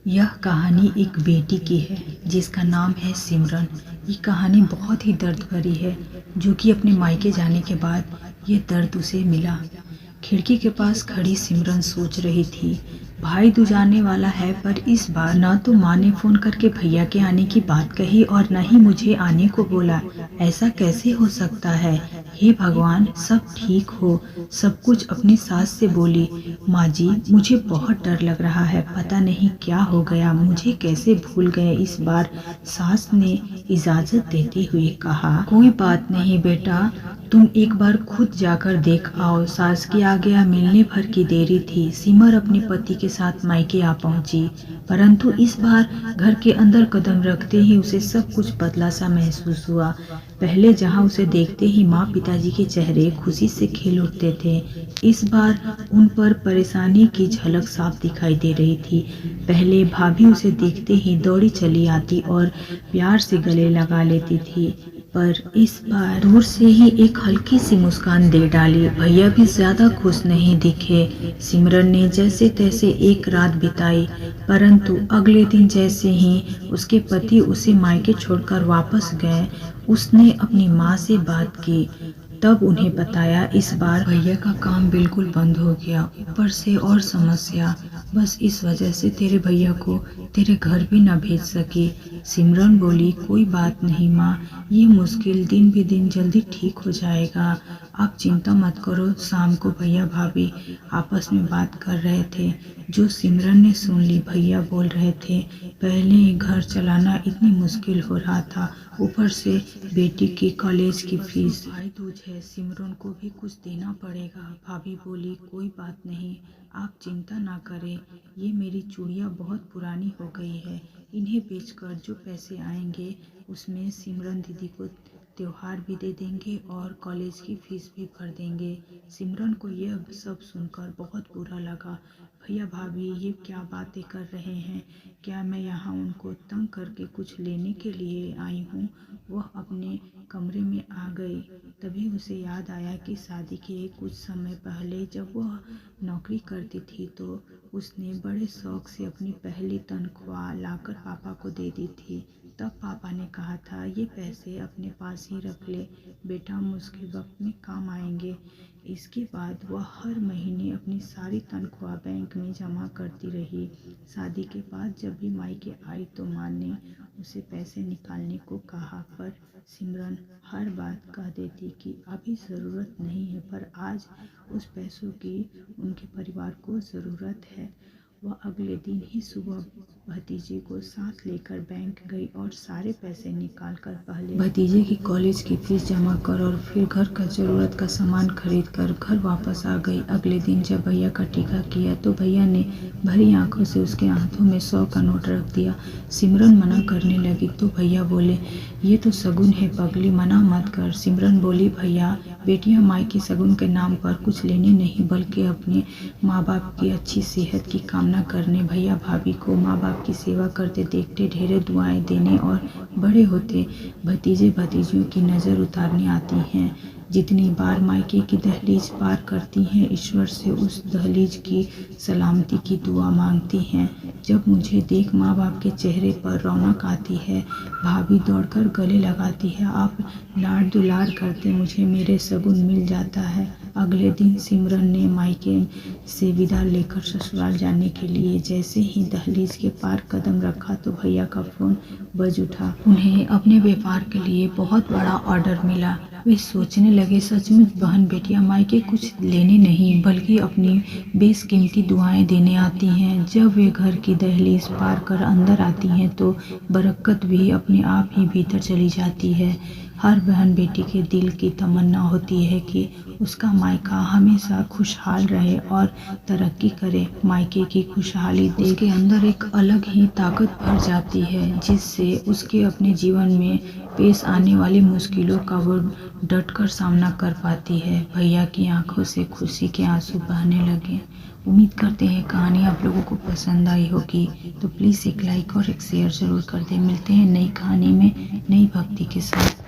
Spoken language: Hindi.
यह कहानी एक बेटी की है जिसका नाम है सिमरन। ये कहानी बहुत ही दर्द भरी है, जो कि अपने मायके जाने के बाद ये दर्द उसे मिला। खिड़की के पास खड़ी सिमरन सोच रही थी, भाई दूज आने वाला है, पर इस बार न तो माँ ने फोन करके भैया के आने की बात कही और न ही मुझे आने को बोला। ऐसा कैसे हो सकता है? हे भगवान, सब ठीक हो। सब कुछ अपनी सास से बोली, माँ जी मुझे बहुत डर लग रहा है, पता नहीं क्या हो गया, मुझे कैसे भूल गए इस बार। सास ने इजाजत देते हुए कहा, कोई बात नहीं बेटा, तुम एक बार खुद जाकर देख आओ। सास की आज्ञा मिलने भर की देरी थी। सिमर अपने पति के साथ मायके आ पहुंची, परंतु इस बार घर के अंदर कदम रखते ही उसे सब कुछ बदला सा महसूस हुआ। पहले जहां उसे देखते ही माँ पिताजी के चेहरे खुशी से खिल उठते थे, इस बार उन पर परेशानी की झलक साफ दिखाई दे रही थी। पहले भाभी उसे देखते ही दौड़ी चली आती और प्यार से गले लगा लेती थी, पर इस बार दूर से ही एक हल्की सी मुस्कान दे डाली। भैया भी ज्यादा खुश नहीं दिखे। सिमरन ने जैसे तैसे एक रात बिताई, परंतु अगले दिन जैसे ही उसके पति उसे मायके छोड़कर वापस गए, उसने अपनी माँ से बात की। तब उन्हें बताया, इस बार भैया का काम बिल्कुल बंद हो गया, ऊपर से और समस्या, बस इस वजह से तेरे भैया को तेरे घर भी न भेज सकी। सिमरन बोली, कोई बात नहीं माँ, ये मुश्किल दिन भी दिन जल्दी ठीक हो जाएगा, आप चिंता मत करो। शाम को भैया भाभी आपस में बात कर रहे थे, जो सिमरन ने सुन ली। भैया बोल रहे थे, पहले घर चलाना इतनी मुश्किल हो रहा था, ऊपर से बेटी की कॉलेज की फीस, भाई दूज है, सिमरन को भी कुछ देना पड़ेगा। भाभी बोली, कोई बात नहीं, आप चिंता ना करें, ये मेरी चूड़ियाँ बहुत पुरानी हो गई है, इन्हें बेचकर जो पैसे आएंगे उसमें सिमरन दीदी को त्योहार भी दे देंगे और कॉलेज की फीस भी भर देंगे। सिमरन को यह सब सुनकर बहुत बुरा लगा। भैया भाभी ये क्या बातें कर रहे हैं? क्या मैं यहाँ उनको तंग करके कुछ लेने के लिए आई हूँ? वह अपने कमरे में आ गई। तभी उसे याद आया कि शादी के कुछ समय पहले जब वह नौकरी करती थी तो उसने बड़े शौक से अपनी पहली तनख्वाह लाकर पापा को दे दी थी। तब पापा ने कहा था, ये पैसे अपने पास ही रख ले बेटा, मुश्किल वक्त में काम आएंगे। इसके बाद वह हर महीने अपनी सारी तनख्वाह बैंक में जमा करती रही। शादी के बाद जब भी मायके आई तो माँ ने उसे पैसे निकालने को कहा, पर सिमरन हर बात कह देती कि अभी ज़रूरत नहीं है, पर आज उस पैसों की उनके परिवार को ज़रूरत है। वह अगले दिन ही सुबह भतीजे को साथ लेकर बैंक गई और सारे पैसे निकालकर पहले भतीजे की कॉलेज की फीस जमा कर और फिर घर का ज़रूरत का सामान खरीद कर घर वापस आ गई। अगले दिन जब भैया का टीका किया तो भैया ने भरी आंखों से उसके हाथों में 100 का नोट रख दिया। सिमरन मना करने लगी तो भैया बोले, ये तो शगुन है पगली, मना मत कर। सिमरन बोली, भैया बेटियां मायके शगुन के नाम पर कुछ लेने नहीं बल्कि अपने माँ बाप की अच्छी सेहत की कामना करने। भैया भाभी को माँ बाप की सेवा करते देखते ढेरों दुआएं देने और बड़े होते भतीजे भतीजियों की नज़र उतारने आती हैं। जितनी बार मायके की दहलीज पार करती हैं, ईश्वर से उस दहलीज की सलामती की दुआ मांगती हैं। जब मुझे देख माँ बाप के चेहरे पर रौनक आती है, भाभी दौड़कर गले लगाती है, आप लाड दुलार करते मुझे मेरे शगुन मिल जाता है। अगले दिन सिमरन ने मायके से विदा लेकर ससुराल जाने के लिए जैसे ही दहलीज के पार कदम रखा तो भैया का फोन बज उठा। उन्हें अपने व्यापार के लिए बहुत बड़ा ऑर्डर मिला। वे सोचने लगे, सचमुच बहन बेटियां मायके कुछ लेने नहीं बल्कि अपनी बेशकीमती दुआएं देने आती हैं। जब वे घर की दहलीज पार कर अंदर आती हैं तो बरकत भी अपने आप ही भीतर चली जाती है। हर बहन बेटी के दिल की तमन्ना होती है कि उसका मायका हमेशा खुशहाल रहे और तरक्की करे। मायके की खुशहाली देख उसके अंदर एक अलग ही ताकत भर जाती है, जिससे उसके अपने जीवन में पेश आने वाली मुश्किलों का वो डटकर सामना कर पाती है। भैया की आंखों से खुशी के आंसू बहने लगे। उम्मीद करते हैं कहानी आप लोगों को पसंद आई होगी, तो प्लीज़ एक लाइक और एक शेयर ज़रूर कर दें। मिलते हैं नई कहानी में नई भक्ति के साथ।